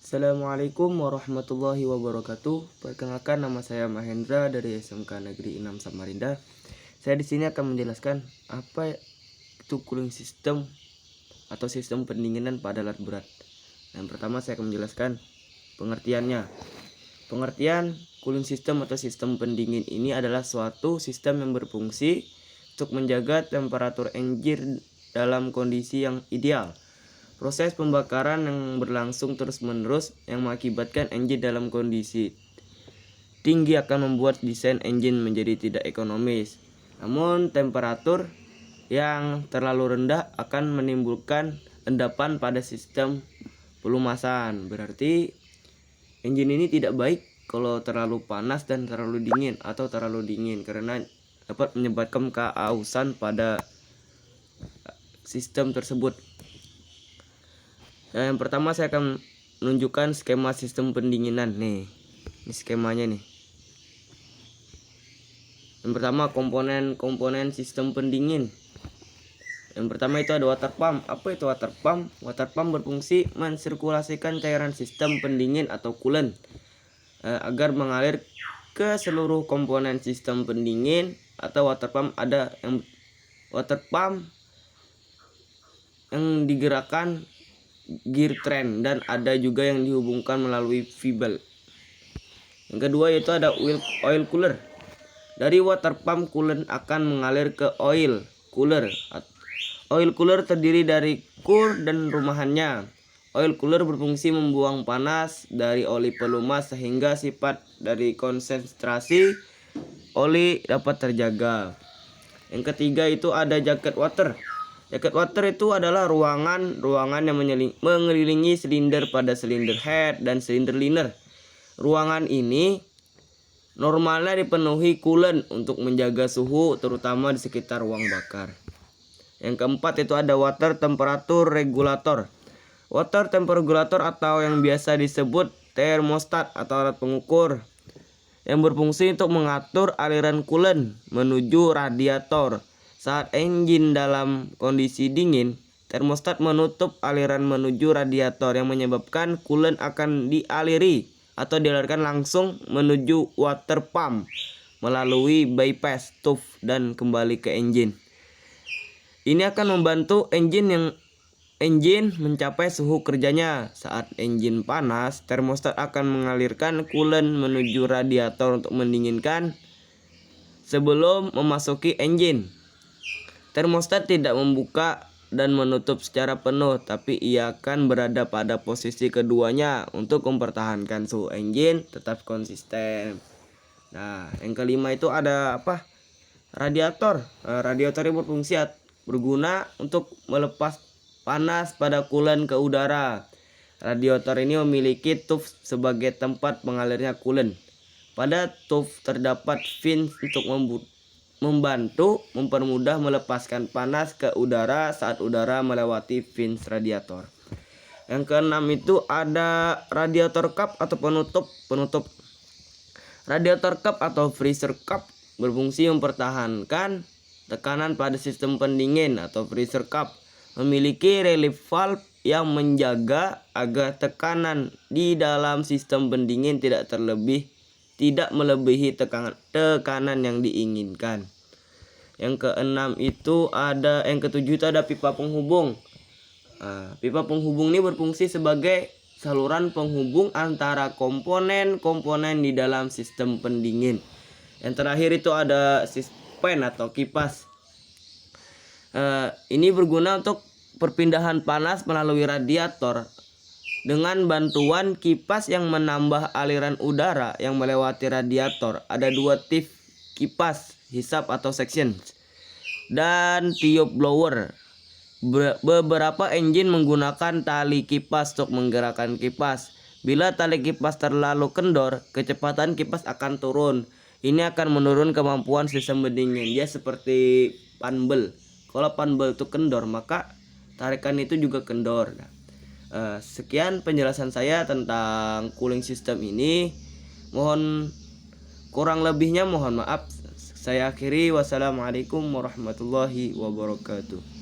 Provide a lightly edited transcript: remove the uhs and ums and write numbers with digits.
Assalamualaikum warahmatullahi wabarakatuh. Perkenalkan, nama saya Mahendra dari SMK Negeri 6 Samarinda. Saya di sini akan menjelaskan apa itu cooling system atau sistem pendinginan pada alat berat. Yang pertama saya akan menjelaskan pengertiannya. Pengertian cooling system atau sistem pendingin ini adalah suatu sistem yang berfungsi untuk menjaga temperatur engine dalam kondisi yang ideal. Proses pembakaran yang berlangsung terus-menerus yang mengakibatkan engine dalam kondisi tinggi akan membuat desain engine menjadi tidak ekonomis. Namun temperatur yang terlalu rendah akan menimbulkan endapan pada sistem pelumasan. Berarti engine ini tidak baik kalau terlalu panas dan terlalu dingin atau terlalu dingin, karena dapat menyebabkan keausan pada sistem tersebut. Nah, yang pertama saya akan menunjukkan skema sistem pendinginan. Nih, ini skemanya nih. Yang pertama komponen sistem pendingin. Yang pertama itu ada water pump. Apa itu water pump? Water pump berfungsi mensirkulasikan cairan sistem pendingin atau coolant agar mengalir ke seluruh komponen sistem pendingin. Atau water pump ada yang water pump yang digerakkan gear train, dan ada juga yang dihubungkan melalui valve. Yang kedua yaitu ada oil cooler. Dari water pump coolant akan mengalir ke oil cooler. Oil cooler terdiri dari core dan rumahannya. Oil cooler berfungsi membuang panas dari oli pelumas sehingga sifat dari konsentrasi oli dapat terjaga. Yang ketiga itu ada jacket water. Jacket water itu adalah ruangan yang mengelilingi silinder pada silinder head dan silinder liner. Ruangan ini normalnya dipenuhi coolant untuk menjaga suhu terutama di sekitar ruang bakar. Yang keempat itu ada water temperature regulator. Water temperature regulator atau yang biasa disebut thermostat atau alat pengukur yang berfungsi untuk mengatur aliran coolant menuju radiator. Saat engine dalam kondisi dingin, termostat menutup aliran menuju radiator yang menyebabkan coolant akan dialiri atau dialirkan langsung menuju water pump melalui bypass tube dan kembali ke engine. Ini akan membantu engine mencapai suhu kerjanya. Saat engine panas, termostat akan mengalirkan coolant menuju radiator untuk mendinginkan sebelum memasuki engine. Termostat tidak membuka dan menutup secara penuh, tapi ia akan berada pada posisi keduanya untuk mempertahankan suhu engine tetap konsisten. Nah, yang kelima itu ada apa? Radiator. Radiator ini berguna untuk melepas panas pada coolant ke udara. Radiator ini memiliki tube sebagai tempat mengalirnya coolant. Pada tube terdapat fins untuk mempermudah melepaskan panas ke udara saat udara melewati fins radiator. Yang keenam itu ada radiator cup atau penutup. Radiator cup atau freezer cup berfungsi mempertahankan tekanan pada sistem pendingin atau freezer cup. Memiliki relief valve yang menjaga agar tekanan di dalam sistem pendingin tidak melebihi tekanan yang diinginkan. Yang ketujuh itu ada pipa penghubung. Pipa penghubung ini berfungsi sebagai saluran penghubung antara komponen di dalam sistem pendingin. Yang terakhir itu ada fan atau kipas. Ini berguna untuk perpindahan panas melalui radiator dengan bantuan kipas yang menambah aliran udara yang melewati radiator. Ada dua tipe kipas, hisap atau section, dan tube blower. Beberapa engine menggunakan tali kipas untuk menggerakkan kipas. Bila tali kipas terlalu kendor, kecepatan kipas akan turun. Ini akan menurun kemampuan sistem pendingin. Dia seperti panbel. Kalau panbel itu kendor, maka tarikan itu juga kendor. Sekian penjelasan saya tentang cooling system ini. Kurang lebihnya mohon maaf. Saya akhiri. Wassalamualaikum warahmatullahi wabarakatuh.